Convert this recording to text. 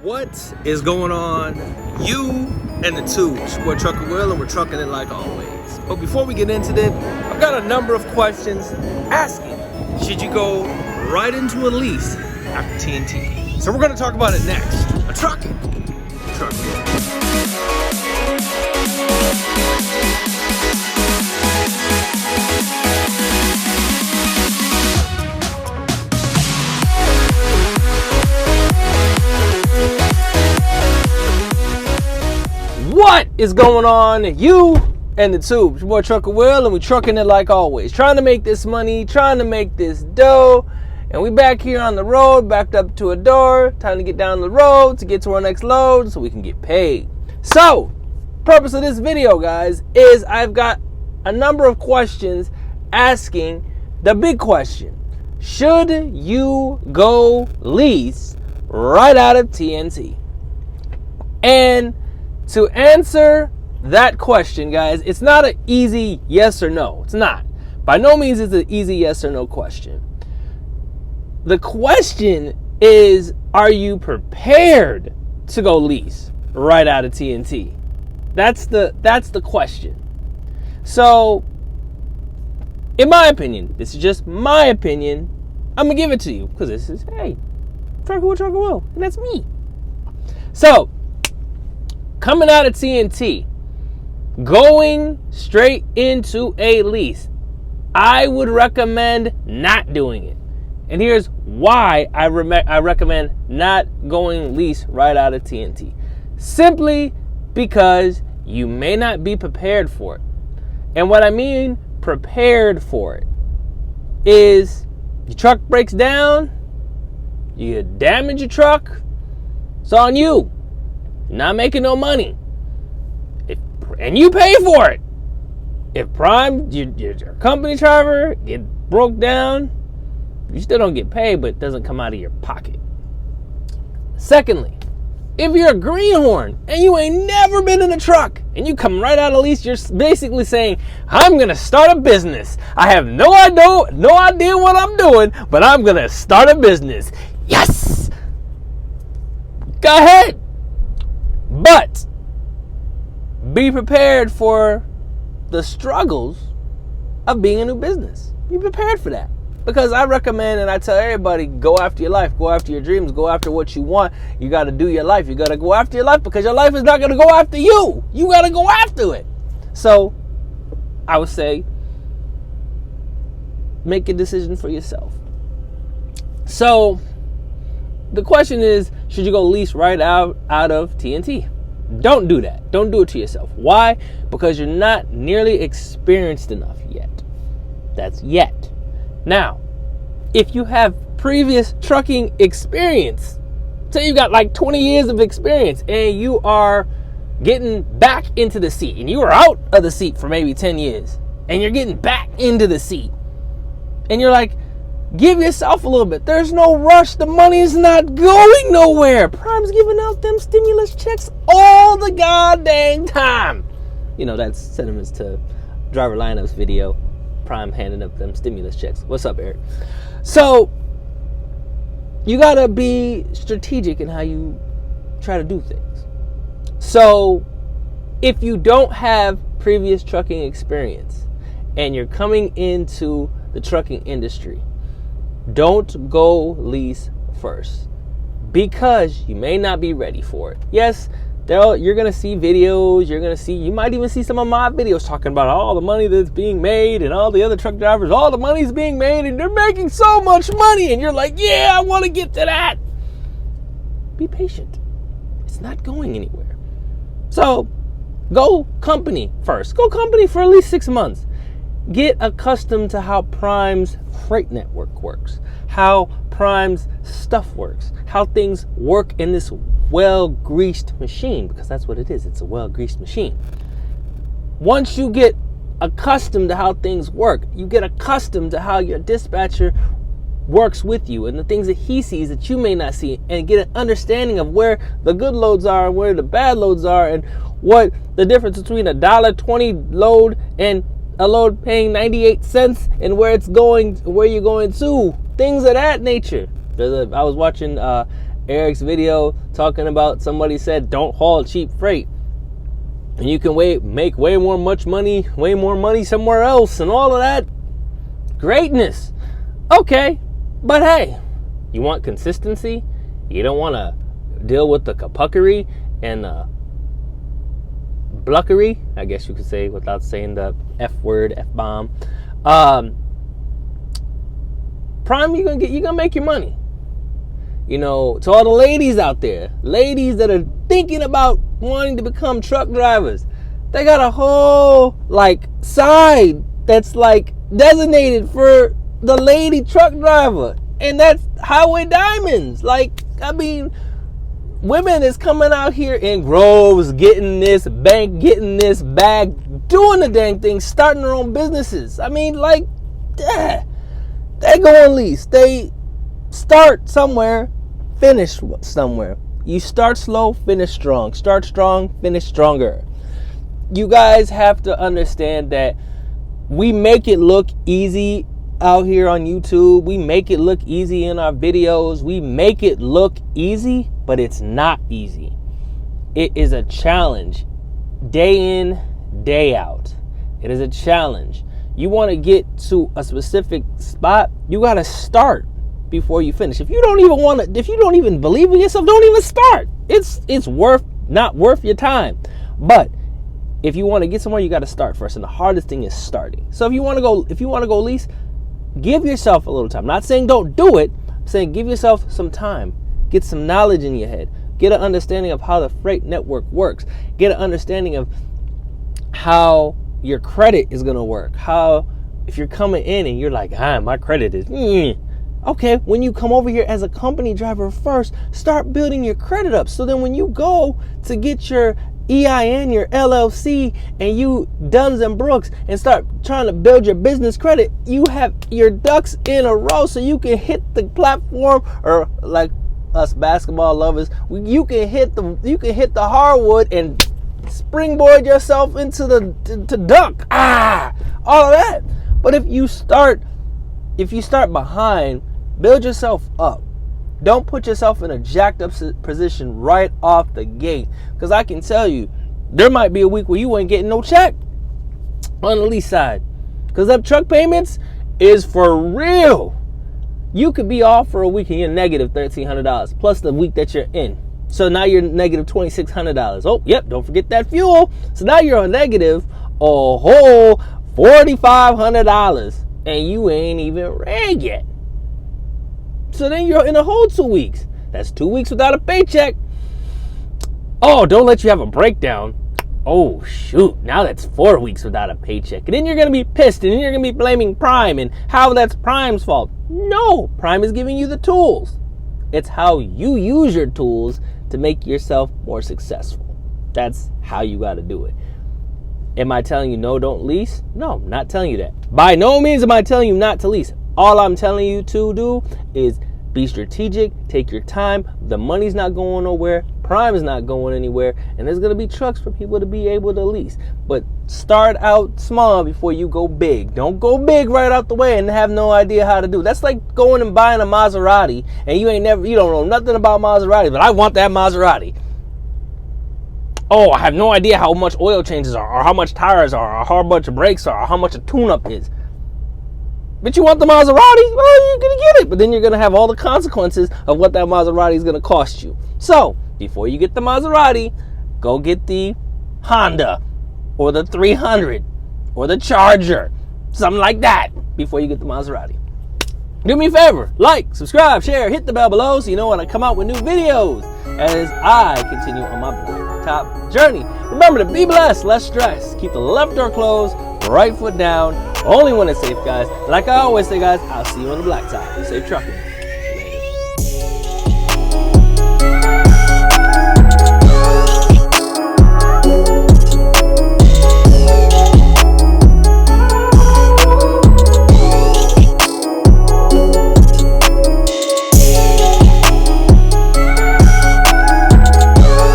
What is going on? You and the tubes. We're Trucker Will and we're trucking it like always. But before we get into this, I've got a number of questions asking, should you go right into a lease after TNT? So we're going to talk about it next. A trucking. What is going on? You and the tubes. Your boy Trucker Will, and we trucking it like always. Trying to make this money, trying to make this dough. And we back here on the road, backed up to a door. Time to get down the road to get to our next load so we can get paid. So, purpose of this video, guys, is I've got a number of questions asking the big question. Should you go lease right out of TNT? And to answer that question, guys, it's not an easy yes or no. It's not. By no means is it an easy yes or no question. The question is, are you prepared to go lease right out of TNT? That's the question. So, in my opinion, this is just my opinion, I'm going to give it to you because this is, hey, Trucker Will, and that's me. So, coming out of TNT, going straight into a lease, I would recommend not doing it. And here's why I recommend not going lease right out of TNT. Simply because you may not be prepared for it. And what I mean prepared for it is your truck breaks down, you damage your truck, it's on you. Not making no money, and you pay for it. If your company driver get broke down, you still don't get paid, but it doesn't come out of your pocket. Secondly, if you're a greenhorn and you ain't never been in a truck and you come right out of lease, you're basically saying, I'm gonna start a business. I have no idea what I'm doing, but I'm gonna start a business. Yes, go ahead. But be prepared for the struggles of being a new business. Be prepared for that. Because I recommend and I tell everybody, go after your life, go after your dreams, go after what you want. You got to do your life. You got to go after your life because your life is not going to go after you. You got to go after it. So I would say make a decision for yourself. So the question is, should you go lease right out of TNT? Don't do that. Don't do it to yourself. Why? Because you're not nearly experienced enough yet. That's yet. Now, if you have previous trucking experience, say you got like 20 years of experience and you are getting back into the seat and you were out of the seat for maybe 10 years and you're getting back into the seat and you're like, give yourself a little bit. There's no rush. The money is not going nowhere. Prime's giving out them stimulus checks all the goddamn time. You know, that's sentiments to Driver Lineup's video. Prime handing up them stimulus checks. What's up, Eric? So, you gotta be strategic in how you try to do things. So, if you don't have previous trucking experience and you're coming into the trucking industry, don't go lease first because you may not be ready for it. Yes, you're going to see videos, you might even see some of my videos talking about all the money that's being made and all the other truck drivers, all the money's being made and they're making so much money and you're like, yeah, I want to get to that. Be patient. It's not going anywhere. So go company first. Go company for at least 6 months. Get accustomed to how Prime's freight network works, how Prime's stuff works, how things work in this well-greased machine, because that's what it is. It's a well-greased machine. Once you get accustomed to how things work, you get accustomed to how your dispatcher works with you and the things that he sees that you may not see, and get an understanding of where the good loads are and where the bad loads are and what the difference between $1.20 load and a load paying 98 cents and where it's going, where you're going to, things of that nature. I was watching Eric's video talking about somebody said don't haul cheap freight, and you can make way more money somewhere else, and all of that greatness. Okay, but hey, you want consistency? You don't want to deal with the kapuckery and the bluckery, I guess you could say, without saying the F word, F-bomb. Prime, you're gonna make your money. You know, to all the ladies out there, ladies that are thinking about wanting to become truck drivers, they got a whole side that's designated for the lady truck driver, and that's Highway Diamonds. Women is coming out here in groves, getting this bank, getting this bag, doing the dang thing, starting their own businesses. They go on lease. They start somewhere, finish somewhere. You start slow, finish strong. Start strong, finish stronger. You guys have to understand that we make it look easy out here on YouTube. We make it look easy in our videos. We make it look easy, but it's not easy. It is a challenge day in, day out. It is a challenge. You want to get to a specific spot, you got to start before you finish. If you don't even believe in yourself, don't even start. It's not worth your time. But if you want to get somewhere, you got to start first, and the hardest thing is starting. So if you want to go lease, give yourself a little time. Not saying don't do it. I'm saying give yourself some time. Get some knowledge in your head. Get an understanding of how the freight network works. Get an understanding of how your credit is going to work. How, if you're coming in and you're like, my credit is, okay, when you come over here as a company driver first, start building your credit up. So then when you go to get your EIN, your LLC, and you Duns and Brooks and start trying to build your business credit, you have your ducks in a row so you can hit the platform, or like us basketball lovers, you can hit the hardwood and springboard yourself into to dunk. All of that. But if you start behind, build yourself up. Don't put yourself in a jacked up position right off the gate. Because I can tell you, there might be a week where you ain't getting no check on the lease side. Because them truck payments is for real. You could be off for a week and you're negative $1,300 plus the week that you're in. So now you're negative $2,600. Oh, yep, don't forget that fuel. So now you're on negative a whole $4,500 and you ain't even ran yet. So then you're in a whole 2 weeks. That's 2 weeks without a paycheck. Oh, don't let you have a breakdown. Oh, shoot. Now that's 4 weeks without a paycheck. And then you're going to be pissed. And then you're going to be blaming Prime and how that's Prime's fault. No, Prime is giving you the tools. It's how you use your tools to make yourself more successful. That's how you got to do it. Am I telling you no, don't lease? No, I'm not telling you that. By no means am I telling you not to lease. All I'm telling you to do is be strategic, take your time. The money's not going nowhere. Prime is not going anywhere. And there's going to be trucks for people to be able to lease. But start out small before you go big. Don't go big right out the way and have no idea how to do. That's like going and buying a Maserati and you don't know nothing about Maserati, but I want that Maserati. Oh, I have no idea how much oil changes are, or how much tires are, or how much brakes are, or how much a tune-up is. But you want the Maserati? Well, you're going to get it. But then you're going to have all the consequences of what that Maserati is going to cost you. So, before you get the Maserati, go get the Honda or the 300 or the Charger. Something like that before you get the Maserati. Do me a favor. Like, subscribe, share, hit the bell below so you know when I come out with new videos as I continue on my black top journey. Remember to be blessed, less stress. Keep the left door closed, right foot down. Only when it's safe, guys. Like I always say, guys, I'll see you on the black top. Safe trucking. Later.